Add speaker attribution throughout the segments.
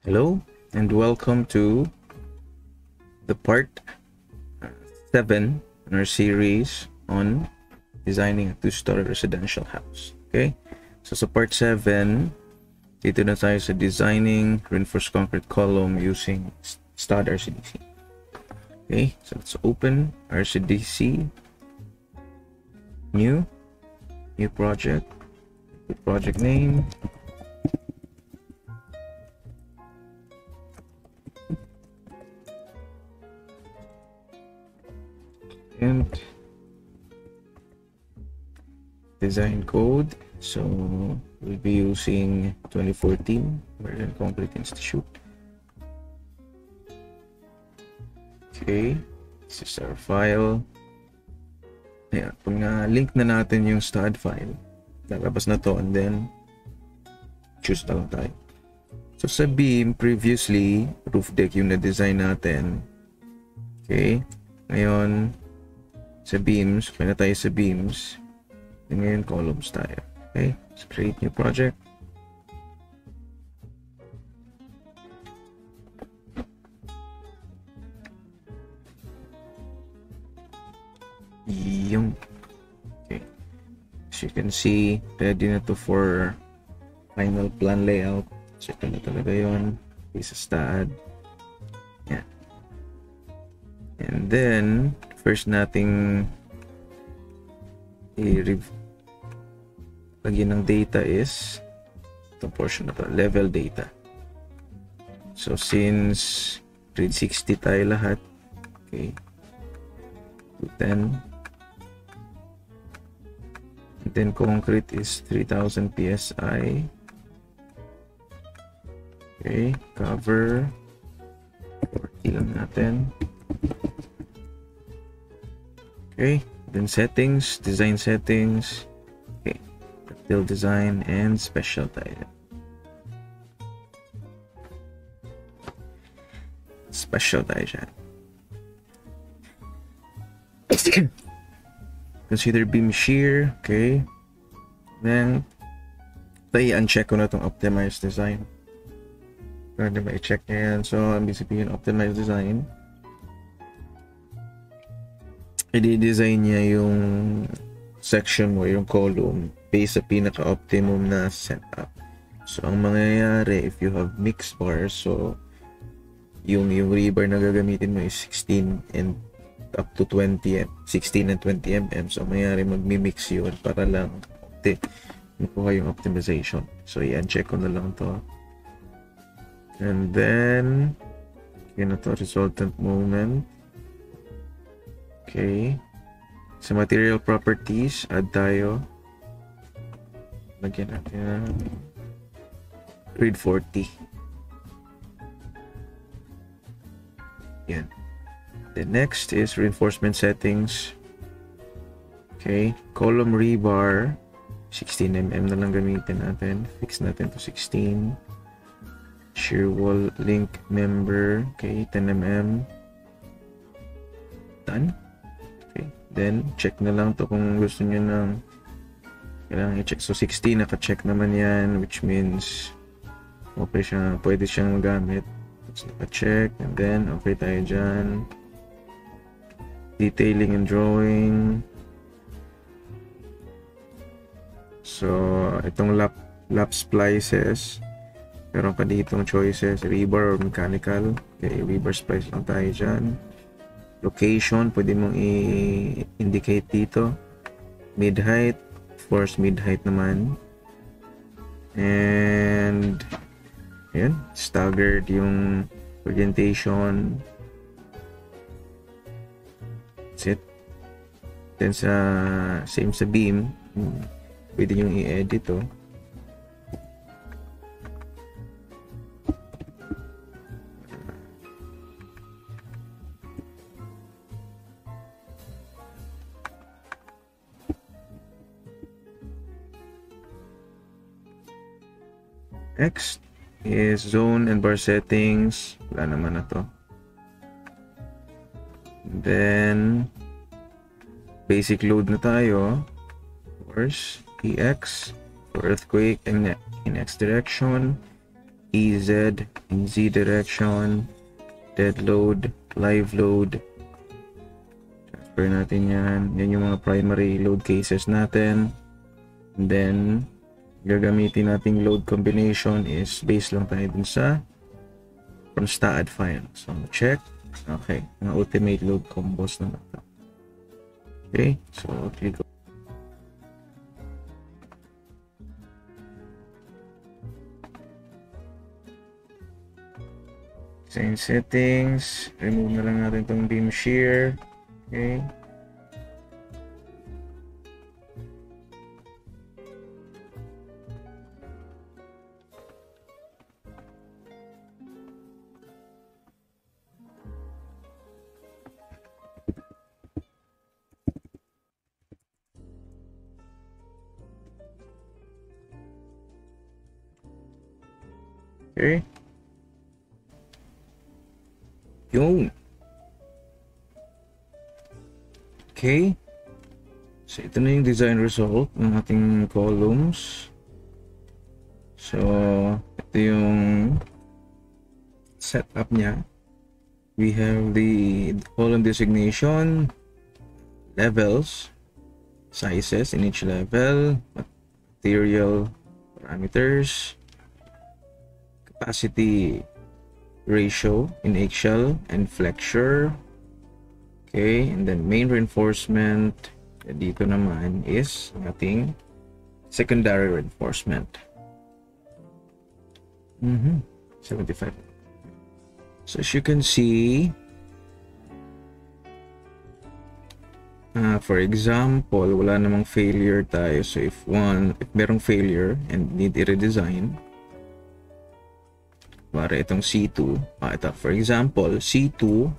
Speaker 1: Hello and welcome to the part 7 in our series on designing a two-story residential house. Okay, so sa part 7, dito na tayo sa designing reinforced concrete column using stud RCDC. Okay, so let's open RCDC, new project, project name. And design code, so we'll be using 2014 American Concrete Institute. Okay, this is our file. Ayan, pag na-link na natin yung stud file, lalabas na to, and then choose na lang tayo. So sa beam, previously roof deck yung na-design natin. Okay, ngayon sa beams, kaya na tayo sa beams, and ngayon columns tayo. Okay, let's create new project. Yung okay, as you can see, ready na to for final plan layout. So ito na talaga yun, isa stud. Yeah. And then first nating lagyan ng data is itong portion na to, level data. So since grade 60 tayo lahat, okay, 210, and then concrete is 3000 psi. Okay, cover 40 lang natin. Okay, then settings, design settings. Okay, detail design and special tayo. Special tayo dyan. Consider beam shear. Okay, then tayo uncheck ko na itong optimize design. Pwede ba i-check na yan? So, ang sabihin optimize design, i-design niya yung section mo, yung column, based sa pinaka-optimum na setup. So, ang mangyayari, if you have mixed bars, so, yung rebar na gagamitin mo is 16 and up to 20, 16 and 20 mm. So, ang mangyayari, magmi-mix yun para lang makuha yung optimization. So, i-uncheck ko na lang to. And then, yun na to, resultant moment. Okay. Sa material properties, add tayo. Lagyan natin na grade 40. Yan. The next is reinforcement settings. Okay. Column rebar, 16 mm na lang gamitin natin. Fix natin to 16. Shear wall link member, okay, 10 mm. Done. Okay, then check na lang to kung gusto nyo ng kailangan i-check. So 60 naka-check naman yan, which means okay siya, pwede siyang magamit. So naka-check, and then okay tayo dyan. Detailing and drawing. So itong lap splices, meron ka ditong choices, rebar or mechanical. Okay, rebar splice lang tayo dyan. Location, pwede mong i-indicate dito. Mid-height, force mid-height naman. And ayan, staggered yung orientation. That's it. Then same sa beam, pwede nyo i-edit to. Next is zone and bar settings. Wala naman na to. Then basic load na tayo. Force EX for earthquake and in X direction. EZ, in Z direction, dead load, live load. Transfer natin yan. Yan yung mga primary load cases natin. And then, gagamitin nating load combination is based lang tayo dun sa consta add file. So, check. Okay. Mga ultimate load combos na ito. Okay. So, click. Same settings. Remove na lang natin itong beam shear. Okay. Okay. Yun. Okay. So, ito na yung design result ng ating columns. So, ito yung setup niya. We have the column designation, levels, sizes in each level, material parameters, capacity ratio in eggshell and flexure. Okay, and then main reinforcement dito naman is ating secondary reinforcement. 75. So as you can see, for example, wala namang failure tayo. So if merong failure and need i-redesign, para itong C2, ito, for example, C2,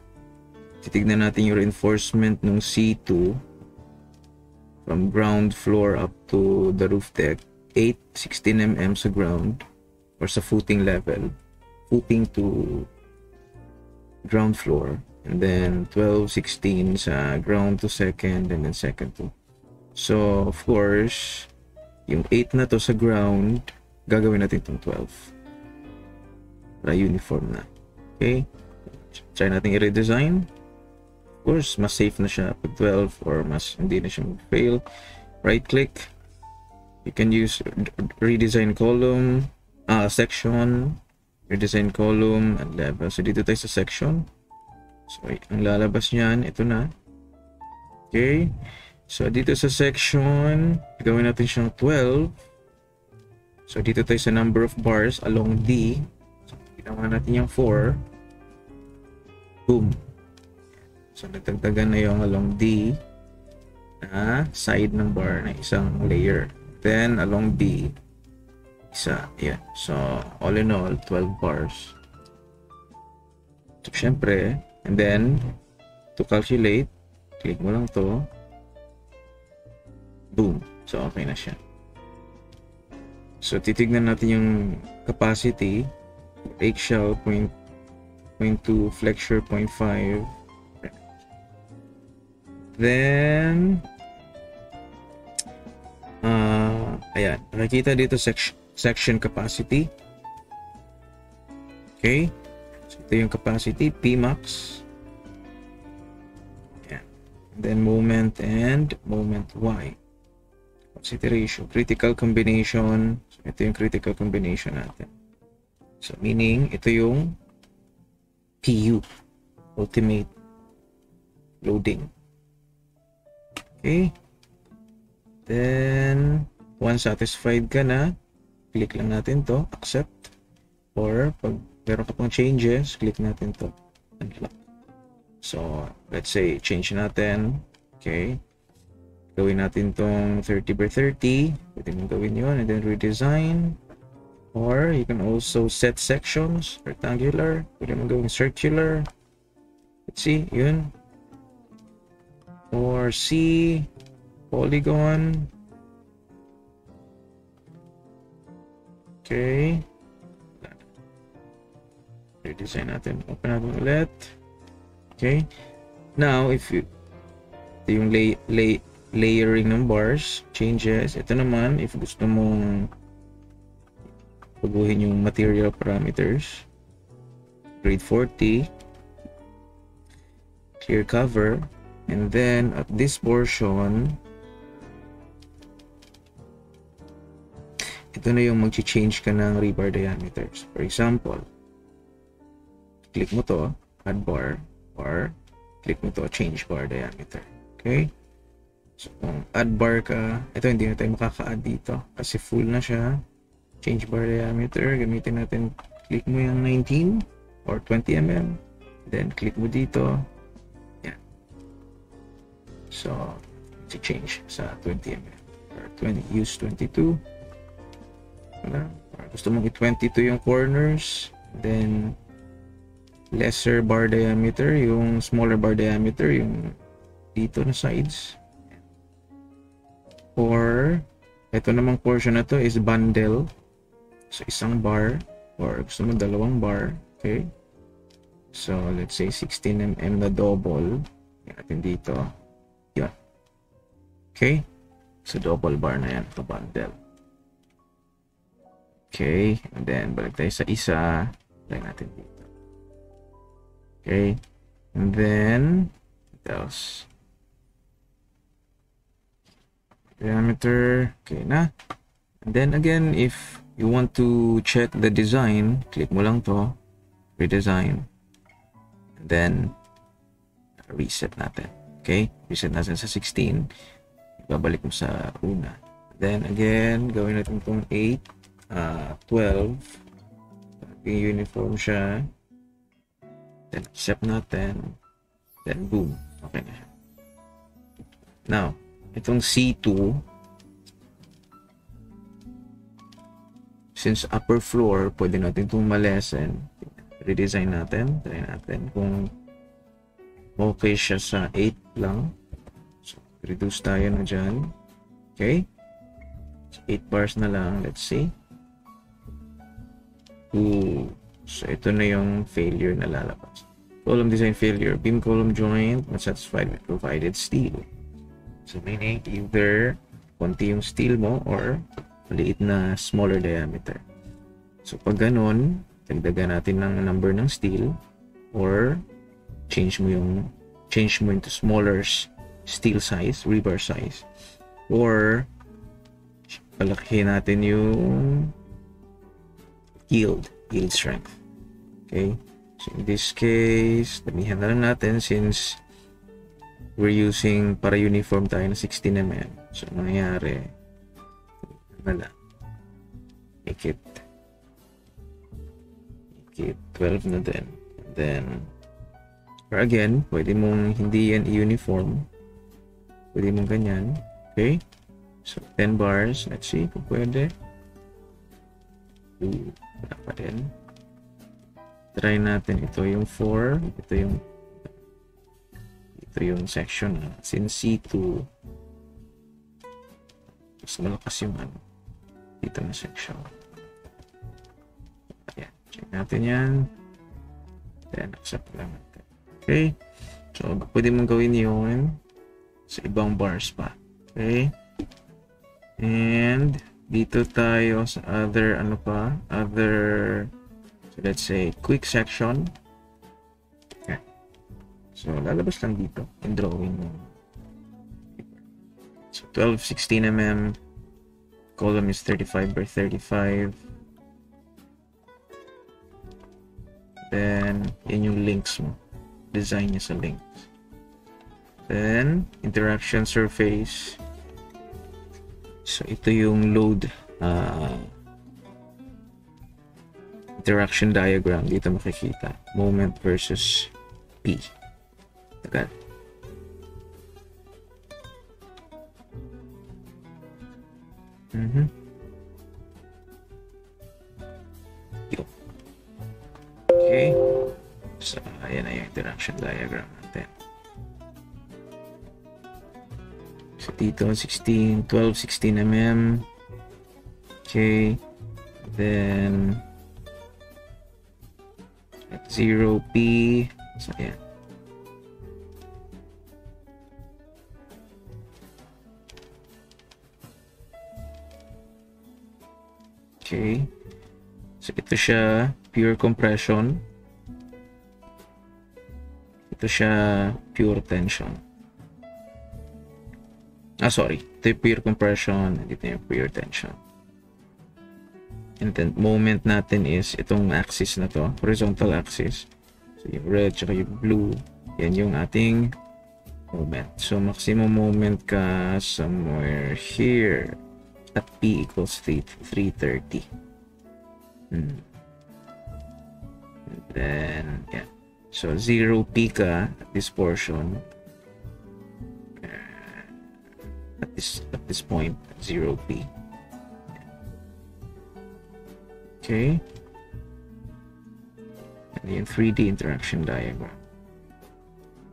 Speaker 1: titignan natin yung reinforcement ng C2 from ground floor up to the roof deck, 16 mm sa ground or sa footing level, footing to ground floor, and then 16 sa ground to second, and then second to. So, of course, yung 8 na to sa ground, gagawin natin itong 12. Para uniform na. Okay? Try natin i-redesign. Of course, mas safe na siya pag 12 or mas hindi na siya mag-fail. Right click. You can use redesign column, section, redesign column, and level. So, dito tayo sa section. So, ang lalabas niyan, ito na. Okay? So, dito sa section, gawin natin siyang 12. So, dito tayo sa number of bars along D. Ginawa natin yung 4. Boom. So, nagtagdagan na yung along D na side ng bar na isang layer. Then, along B, isa. Yan. So, all in all, 12 bars. So, syempre, and then, to calculate, click mo lang to. Boom. So, okay na siya. So, titignan natin yung capacity. Eggshell 0.2, flexure 0.5. Then ayan, nakikita dito section capacity. Okay, so ito yung capacity Pmax. Ayan. Then moment and moment Y, capacity ratio, critical combination. So ito yung critical combination natin. So, meaning, ito yung PU, ultimate loading. Okay. Then, once satisfied ka na, click lang natin to, accept. Or, pag meron ka pang changes, click natin to, unlock. So, let's say, change natin. Okay. Gawin natin tong 30x30. Pwede mong gawin yun, and then redesign. Or you can also set sections, rectangular, pwede mo gawing circular. Let's see, yun. Or C, polygon. Okay. Redesign natin. Open natin ulit. Okay. Now, if you, ito yung layering ng bars, changes. Ito naman, if gusto mong baguhin yung material parameters. Grade 40. Clear cover. And then, at this portion, ito na yung mag-change ka ng rebar diameters. For example, click mo to, add bar, or click mo to, change bar diameter. Okay? So, kung add bar ka, ito hindi na tayo makaka-add dito kasi full na siya. Change bar diameter, gamitin natin, click mo yung 19 or 20 mm. Then, click mo dito. Yan. So, change sa 20 mm. Or 20, use 22. Or gusto mong i-22 yung corners. Then, lesser bar diameter, yung smaller bar diameter, yung dito na sides. Or, ito namang portion na to is bundle. So, isang bar. Or gusto mo dalawang bar. Okay? So, let's say 16 mm na double. Yan natin dito. Yan. Okay? So, double bar na yan. Ito bundle. Okay? And then, balik tayo sa isa. Try natin dito. Okay? And then, what else? Diameter. Okay na. And then, again, if you want to check the design, click mo lang to, redesign, and then reset natin. Okay? Reset natin sa 16. Babalik mo sa una. Then again, gawin natin itong 8, 12. Uniform siya. Then accept natin. Then boom. Okay na siya. Now, itong C2, since upper floor, pwede natin itong malesen. Redesign natin. Try natin kung okay siya sa 8 lang. So, reduce tayo na dyan. Okay? So, 8 bars na lang. Let's see. Ooh. So, ito na yung failure na lalabas. Column design failure. Beam column joint not satisfied with provided steel. So, meaning either konti yung steel mo or maliit na smaller diameter. So, pag ganun, dagdagan natin ng number ng steel or change mo into smaller steel size, rebar size, or palakihin natin yung yield strength. Okay? So, in this case, damihan na lang natin since we're using para uniform tayo na 16 mm. So, nangyayari, wala. Make it 12 na din. And then, or again, pwede mong hindi yan i-uniform. Pwede mong ganyan. Okay? So, 10 bars. Let's see kung pwede. Wala pa rin. Try natin. Ito yung 4. Ito yung section. Since C2, mas malakas yung dito na section. Ayan. Check natin yan. Then, accept lang natin. Okay? So, pwede mong gawin yun sa ibang bars pa. Okay? And, dito tayo sa other, so let's say, quick section. Okay. So, lalabas lang dito in drawing. So, 12, 16 mm. Column is 35 by 35. Then, yan yung links mo. Design niya sa links. Then, interaction surface. So, ito yung load interaction diagram. Dito makikita. Moment versus P. Agad. Okay. So, ayan na yung interaction diagram natin. So, dito, 12, 16 mm. Okay. Then, at 0P. So, ayan. Okay. So, ito siya, pure compression. Ito siya, pure tension. Sorry. Ito yung pure compression. Ito yung pure tension. And then, moment natin is itong axis na to. Horizontal axis. So, yung red, tsaka yung blue. Yan yung ating moment. So, maximum moment ka somewhere here. At P equals 330. And then, yeah. So, 0P ka at this portion. At this point, 0P. Okay. And yung 3D interaction diagram.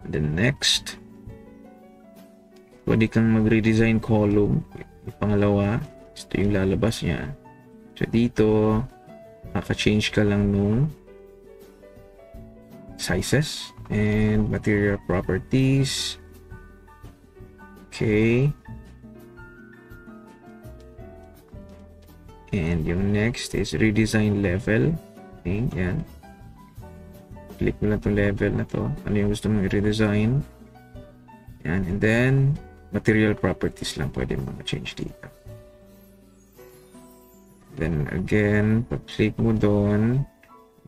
Speaker 1: And then next, pwede kang magre-design column. Yung pangalawa, ito yung lalabas niya. So, dito, maka-change ka lang nung sizes and material properties. Okay. And yung next is redesign level. Okay, yan. Click mo lang itong level na to. Ano yung gusto mong i-redesign. Yan. And then, material properties lang pwede mga change dito. Then again, pag-click mo doon,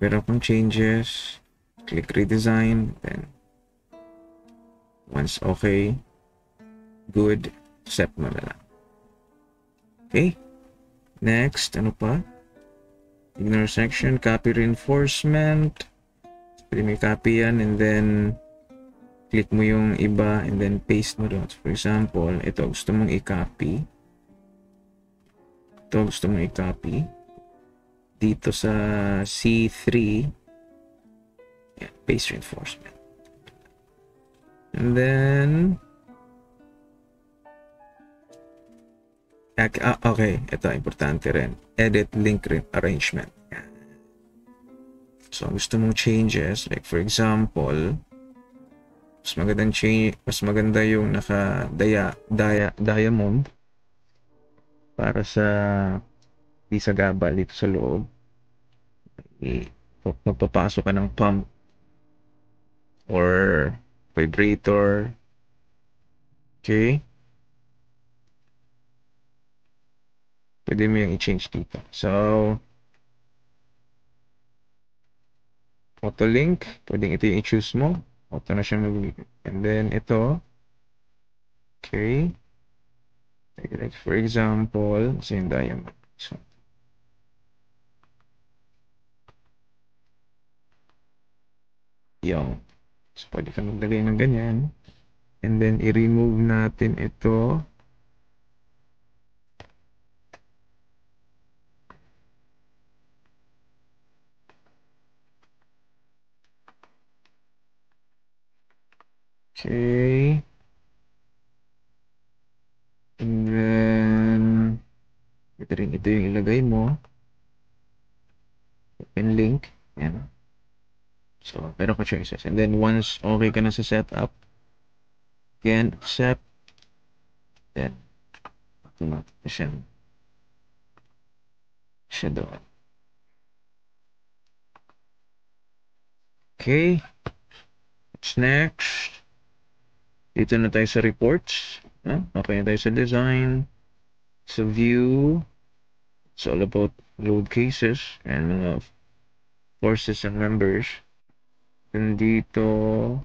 Speaker 1: meron kang changes, click redesign, then once okay, good, accept mo na lang. Okay? Next, ano pa? Ignore section, copy reinforcement. Pwede may copy yan, and then click mo yung iba, and then paste mo doon. So, for example, ito gusto mong i-copy. Ito gusto mong i-copy. Dito sa C3, yeah, paste reinforcement. And then, okay, ito importante rin. Edit link arrangement. So, gusto mong changes, like for example, mas maganda yung naka diamond para sa gabal dito sa loob. Magpapasok ka ng pump or vibrator. Okay. Pwede mo yung i-change dito. So, auto link, pwedeng ito yung i-choose mo. Auto na siya and then ito. Okay. Like for example, same diamond. So, yung. So, pwede ka maglagay ng ganyan. And then, i-remove natin ito. Okay. And then, ito yung ilagay mo. Open link. Yan. So, pero ka choices. And then, once okay ka na sa setup, again, accept. Then, siya doon. Okay. What's next? Dito na tayo sa reports. Okay na tayo sa design. Sa view. It's all about load cases and forces and members. And dito.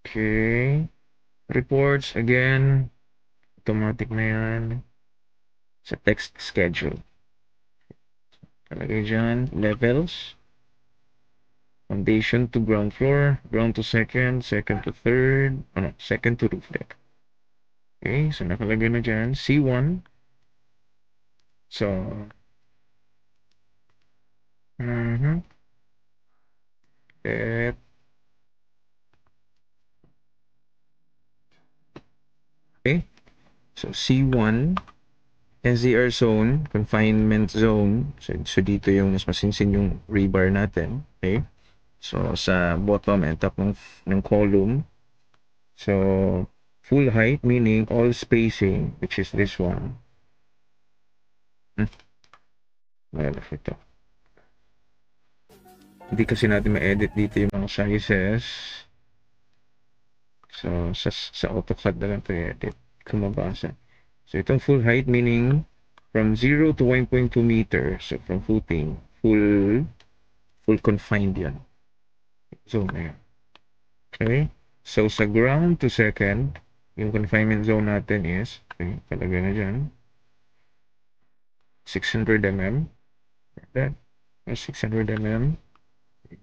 Speaker 1: Okay. Reports, again. Automatic na yan. Sa text schedule. Talagay dyan. Levels. Foundation to ground floor. Ground to second. Second to third. Second to roof deck. Okay, so nakalagay na dyan. C1. So, okay, so C1, SDR zone, confinement zone. So dito yung mas masinsin yung rebar natin. Okay, so sa bottom and top ng column. So, full height, meaning all spacing, which is this one. Well, ito. Hindi kasi natin ma-edit dito yung mga sizes. So, sa AutoCAD na lang ito i-edit kung mabasa. So, itong full height meaning from 0 to 1.2 meters. So, from footing, full confined yan. Zone na yan. Okay? So, sa ground to second, yung confinement zone natin is, okay, palagay na dyan, 600 mm. That, 600 mm.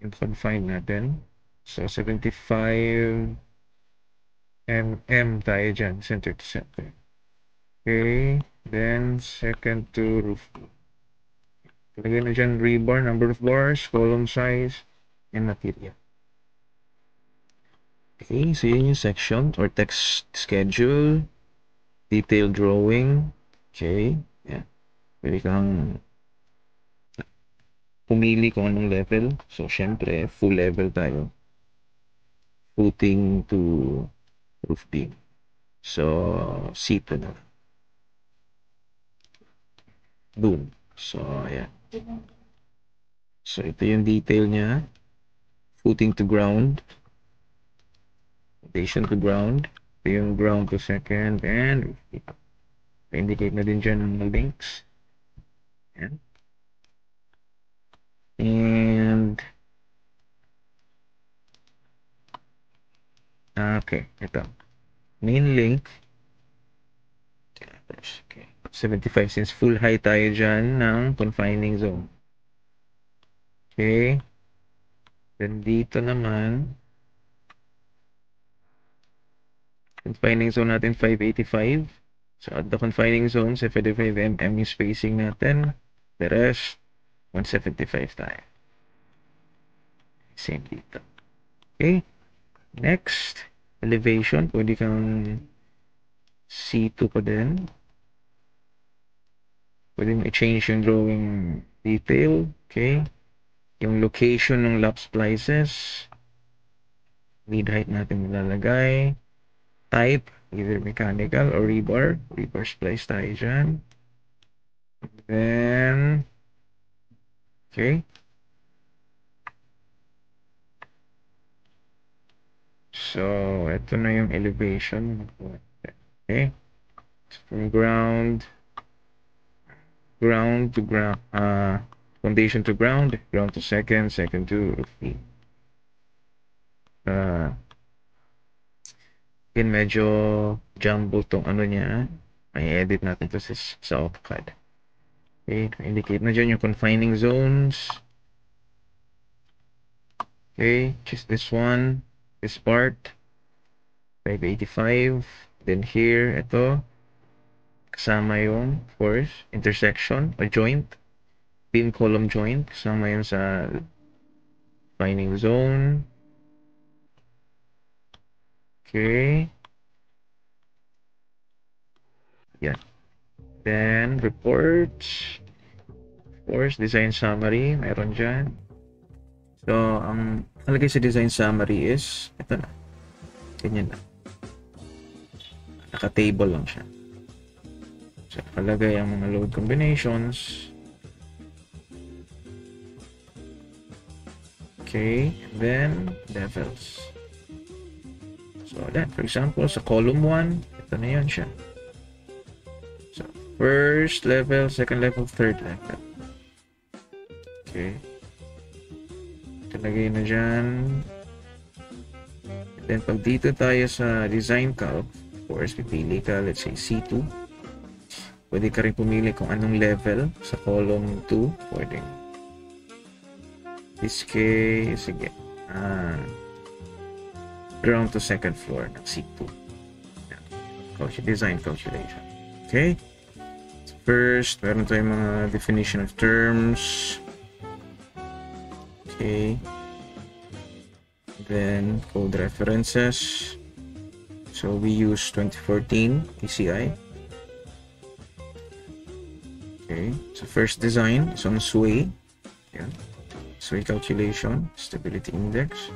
Speaker 1: Yung confined natin. So, 75 mm tayo dyan, center to center. Okay, then second to roof. Lagay na dyan rebar, number of bars, column size, and material. Okay, so yun yung section or text schedule, detailed drawing. Okay, yeah. Pwede kang pumili kung anong level. So, syempre, full level tayo. Footing to roof beam. So, C2 na. Boom. So, ayan. So, ito yung detail niya. Footing to ground. Foundation to ground. Ito yung ground to second. And indicate na din dyan ng links. Ayan. And okay, ito. Main link. Okay. 75 since full height tayo dyan ng confining zone. Okay. Then dito naman, confining zone natin 585. So at the confining zone, 75 mm yung spacing natin. The rest, 175 tayo. Same dito. Okay. Next, elevation. Pwede kang C2 pa din. Pwede mo i-change yung drawing detail. Okay. Yung location ng lap splices. Lead height natin malalagay. Type, either mechanical or rebar. Rebar splice tayo dyan. Then, okay. So, ito na yung elevation. Okay. From ground to ground, foundation to ground to second, second to roof. Yun, medyo jumbo tong ano niya. May edit natin to sa AutoCAD. Okay, indicate na dyan yung confining zones. Okay, just this one, this part, 585. Then here, ito, kasama yung, of course, intersection or joint, beam column joint, kasama yun sa confining zone. Okay. Yeah. Then, reports. Of course, design summary, meron dyan. So, ang nalagay sa design summary is, ito na. Ganyan na. Naka-table lang siya. So, nakalagay ang mga load combinations. Okay, and then levels. So, that, for example, sa column 1, ito na yun siya. So, first level, second level, third level. Okay. Talagay na dyan. And then, pag dito tayo sa design calc, of course, pipili ka, let's say, C2. Pwede ka rin pumili kung anong level sa column 2. Pwede. This case, sige. Ground to second floor ng C2. Design calculation. Okay? First, meron tayong mga definition of terms. Okay. Then, code references. So, we use 2014 PCI. Okay. So, first design is on sway. Yeah. Sway calculation, stability index.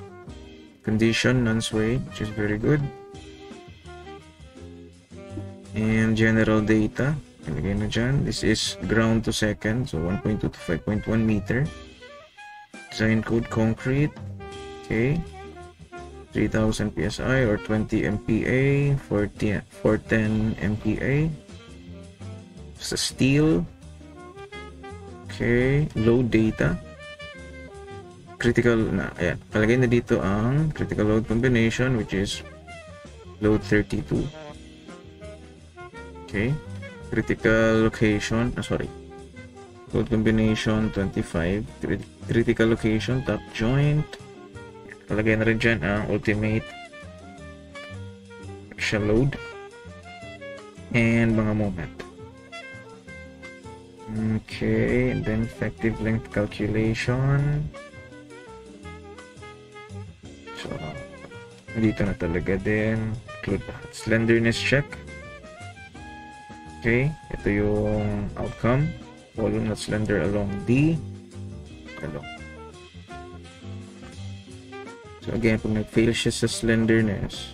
Speaker 1: Condition, non-sway, which is very good. And general data. Ilagay na dyan. This is ground to second. So, 1.2 to 5.1 meter. Design code concrete. Okay. 3000 psi or 20 MPa, 410 MPa. Sa steel. Okay. Load data. Critical na. Ayan. Palagay na dito ang critical load combination, which is load 32. Okay. Critical location. Sorry. Load combination 25. Critical location top joint. Palagay na rin dyan ang ultimate axial load and mga moment. Okay, and then effective length calculation. So, dito na talaga din. Include slenderness check. Okay, ito yung outcome. Volume not slender along D. Along. So again, pag nag-fail siya sa slenderness,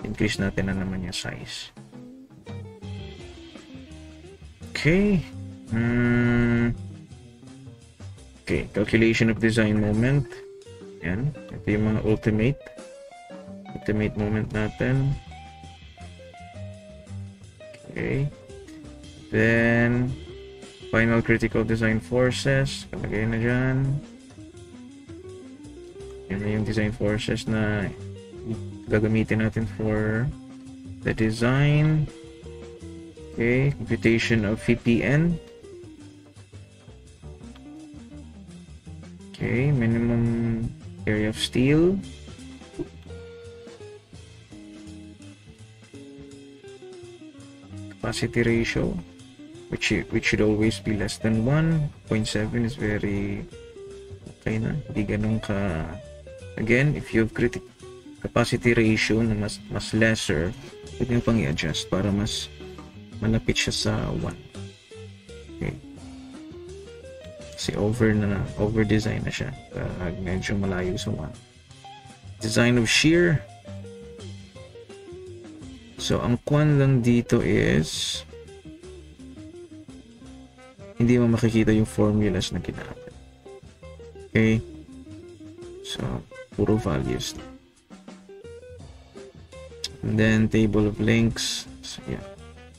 Speaker 1: increase natin na naman yung size. Okay. Okay, calculation of design moment. Yan. Ito yung mga ultimate moment natin. Okay. Then, final critical design forces. Kalagay na dyan. Yan na yung design forces na gagamitin natin for the design. Okay, computation of VPN. Okay, minimum area of steel. Capacity ratio, which should always be less than 1. 0.7 is very okay na. Hindi ganun ka. Again, if you have capacity ratio na mas lesser, pwede nyo pang i-adjust para mas malapit siya sa 1. Okay. Kasi over design na siya. Medyo malayo sa 1. Design of shear. So, ang kwan lang dito is hindi mo makikita yung formulas na ginamit. Okay? So, puro values. And then, table of links. So, yeah.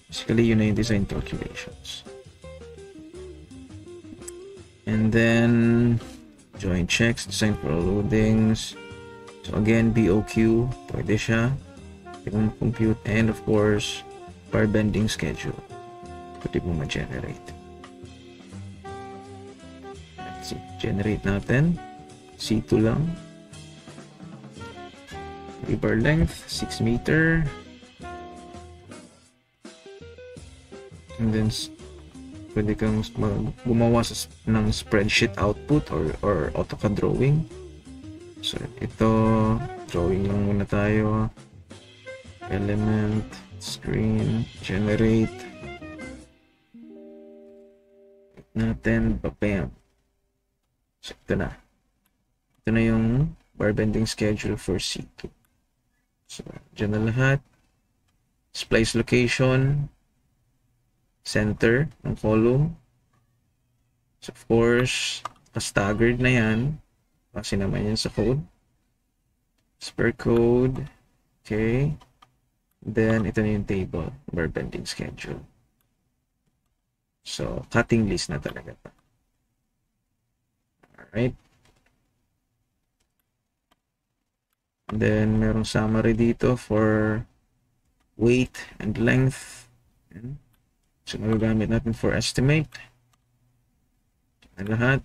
Speaker 1: Basically, yun na yung design calculations. And then, joint checks, design for loadings. So, again, BOQ. Pwede siya. Compute, and of course, bar bending schedule. Pwede mo ma-generate. Let's see. Generate natin. C2 lang. Rebar length, 6 meter. And then, pwede kang gumawa ng spreadsheet output or AutoCAD drawing. So, ito, drawing lang muna tayo. Element, screen, generate. Natin, bam. So, ito na. Ito na yung bar bending schedule for C2. So, dyan na lahat. Splice location. Center ng column. So, of course, staggered na yan. Kasi naman yan sa code. Per code. Okay. Then, ito na yung table. Bar bending schedule. So, cutting list na talaga pa. Alright. And then, merong summary dito for weight and length. So, magagamit natin for estimate. Na lahat.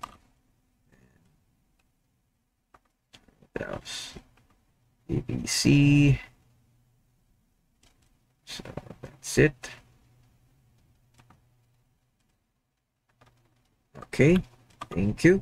Speaker 1: What else? ABC. So, that's it. Okay. Thank you.